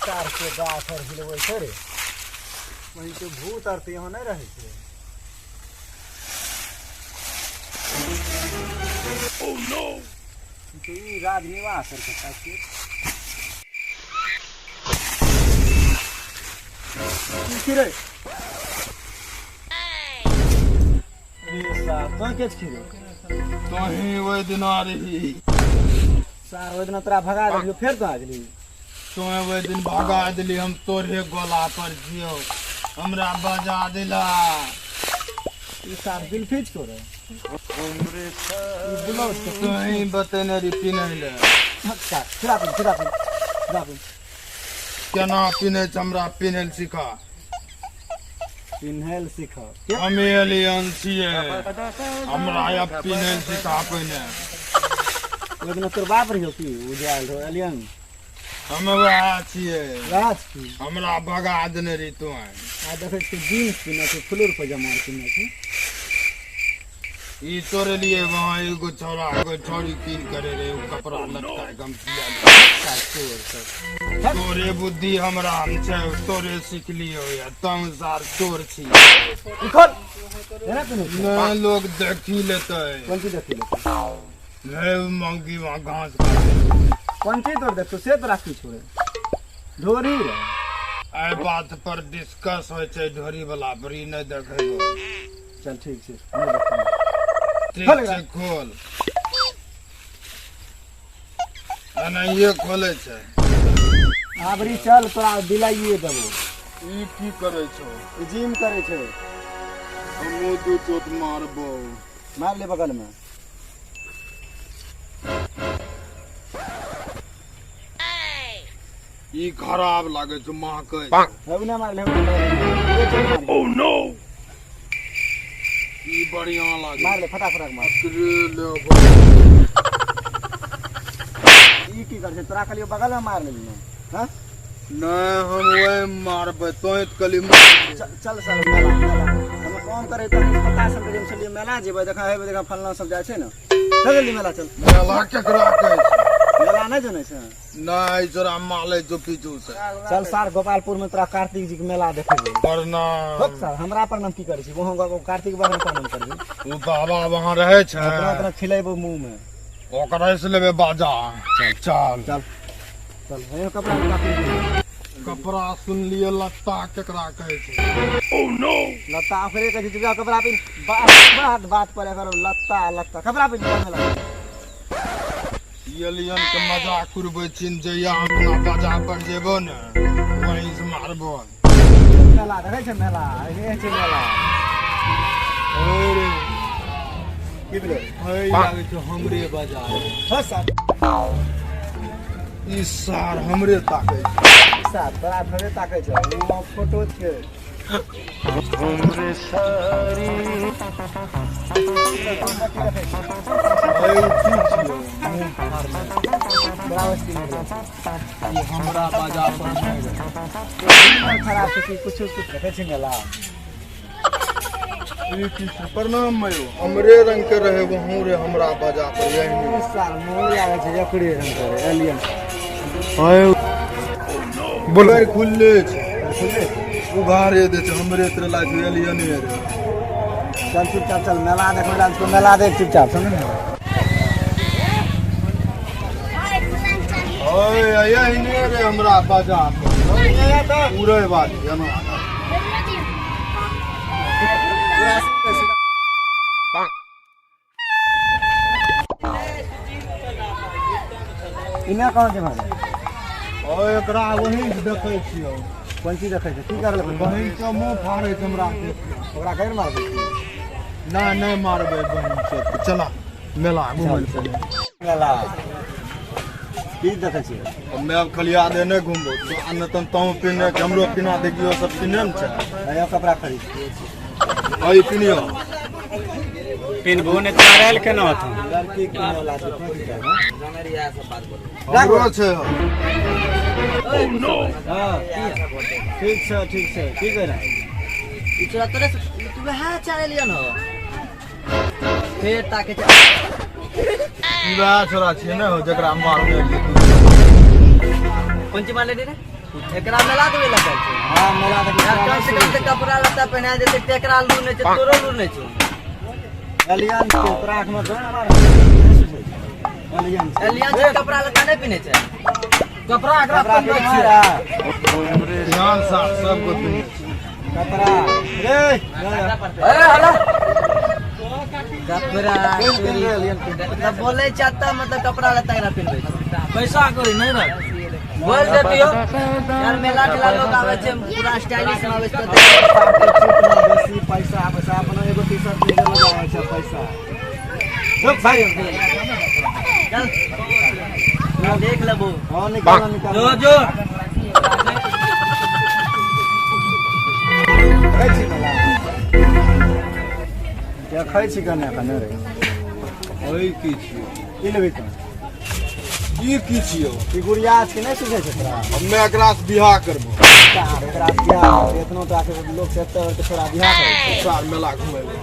तार के गाछ और हिलवे छै रे वहीं तो भूत आर तो यहाँ नहीं रहे छै। Oh no! तो ई राज निवास और कथा छै की रे रे सा तो के छी रे तो ही वो दिन आ रही सार ओइ दिन तोरा भगा देलियो फेर तो आ गेली तो वो दिन भगा दिली हम तोरे गोला पर जियो हमरा बजा दिला ई सार दिल फिच को रे हमरे ई ब्लाउज के तो ही बतेने री पिनै ले हक्का फिरा केना पिनै छ हमरा पिनै सिखा पिन्हल सीख हम एलियन छियै हमरा अब पिनै सिखा पहिने ओइ दिन तोर बाप रहियो की उजाल हो एलियन हम वएह छियै राज की हमरा भगा देने री तू आ देखे छी जीन्स पिन्है छै फुलर पजामा पिन्है छै ई तोरे लिए वहाँ एगो छोरा एगो छोरी कीन करे रे उ कपड़ा लटका गम किया तोरे बुद्धि हमरा में छै तोरे सीख लियो या तम सार चोर छी निकल एना पिन्है न लोग देखी लेतै कोन चीज देखि ले हे मंगी वहाँ घास खाए कोन चीज तोर देखतो से तो राखी छोड़े ढोरी रे एहि बात पर डिस्कस होय छै ढोरी वाला पर ई नहीं देखेगो चल ठीक छै नहीं देखतो ठीक छै खोल एना ये खोले छै आबरी चल तोरा दिलाइए देबो ई की करे छौ जिम करे छै हमहूँ दू चोट मारबो मार ले बगल में ई खराब लागे छै महकै अब ना मार ले ओह नो ई बढ़िया लागे मार ले फटाफट मार रे ले ई की कर छै तोरा खाली बगल में मार ले हां नहीं हम वही मारबे तो कली चल चल मेला हम काम करे त पता सब के चलिए मेला जेबे देखा फलना सब जाय छै ना चल जल्दी मेला चल मेला केकरा कहै छै मेला नहीं जाने छै नहीं जोरा माले जो पीछू से चल सार गोपालपुर में तोरा कार्तिक जी के मेला देखेबे प्रणाम होक सार हमरा प्रणाम की करे छी वहां कार्तिक बाबा के प्रणाम करबे उ बाबा वहां रहे छै ओकरा खिलेबो मुंह में ओकरा से लेबे बाजा चल चल चल चल हे कपड़ा काफी कपड़ा सुन लिए लत्ता केकरा कहै छै ओह नो लत्ता ओकरे के जितगा कपड़ा पिन बात पर अगर लत्ता कपड़ा पिन मेला एलियन के मजाक करबै छिन जइया अपना बाजा पर जेबो ने वहीं से मारबो मेला देखे छै मेला हे छै मेला अरे की भेलै हई लागे छै हमरे बाजा हां सार ई सार हमरे ताकै छै सार तोरा घरे ताकै छै ओ फोटो छै हमरे सारी हई ठीक छै ब्राउज की ई हमरा बाजा पर नहीं खराब छै कुछ देखे छै मेला ई की प्रणाम मयो हमरे रंग के रहे वहू रे हमरा बाजा पर यही सार मोर आवे छै एकरे रंग करे एलियन हई बोले खुले छै उघारे दे छै हमरे तरह लागे एलियन रे चल चुपचाप चल मेला देखो डांस को मेला देख चुपचाप समझ ना ओए यही ने रे हमरा बाजा पर पूरे बात एना इना कौन छै भाई ओए एकरा वही देखै छियो कोन चीज देखै छै की करले बहिन के मुंह फाड़े छै हमरा ओकरा कैर मार दे ना नहीं मारबे बहिन से चला मेला घूमल चले मेला की देखै छै मैं अब खलिया दे नहीं घूमबो तो अन्न तन तऊ पिने के हमरो पिना देखियो सब पिने में छै नया कपड़ा खरीद हई पिनियो पिनबो ने तारल केना होत लड़की के वाला छै कोन छै ना जमरिया से बात बोल हमरो छै ओह नो हां ठीक छै की कह रहा ई तोरा तोरे तू वहां चल लियन हो फेर ताके ई बा छोरा छै ने जकरा मार दे कौन ची मार ले रे एकरा मेला देवे ला चल छै हां मेला देखे कम से कम कपड़ा लत्ता पहना देते तेकरा लूर नै छै तोरो लूर नै छै एलियन के प्राख में जोन मार एलियन से कपड़ा लत्ता नै पिने छै कपड़ा एकरा पिने छै ध्यान सा सब को कपड़ा रे अरे हला कपड़ा मतलब बोले चाहता मतलब कपड़ा लत्ता एकरा पिनबै छै पैसा करी नै रख बोल देतियो यार मेला ठेला लोग आवे छै पूरा स्टाइलिश आवे छै बेसी पैसा अपना एगो टी-शर्ट ले लेलो आवे छै पैसा रुक भाई चल ना देख लेबो हां निकाल जो क्या खाइ छी कने कने रे ओइ की छी ई लेबै त ई की छियो ई गुड़िया के नै सुझै छै तोरा हम्मे एकरा से बियाह करबो यार एकरा बियाह एतनो तो आके लोग से तो थोड़ा बियाह करे साल मेला घुमेबो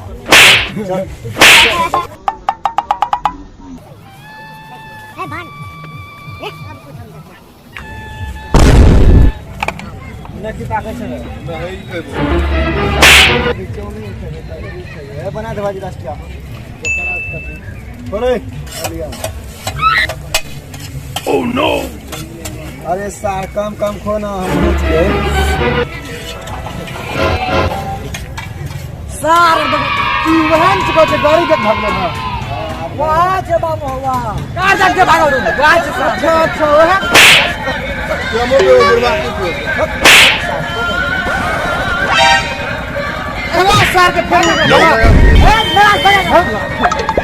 ए भान एक सब कुछ हम देखो ने की ताके छै नहीं एबो ए बना दे बाजी राष्ट्रीय अरे ओह नो अरे सार कम खो ना हम पहुंच गए सार तू वहन चुका छै गाड़ी के भगले ना वाह जे बाबू वाह कार जग के भागो रे गाछ अच्छा ओहे केमो के बुरबा की सार के फेर ए मेरा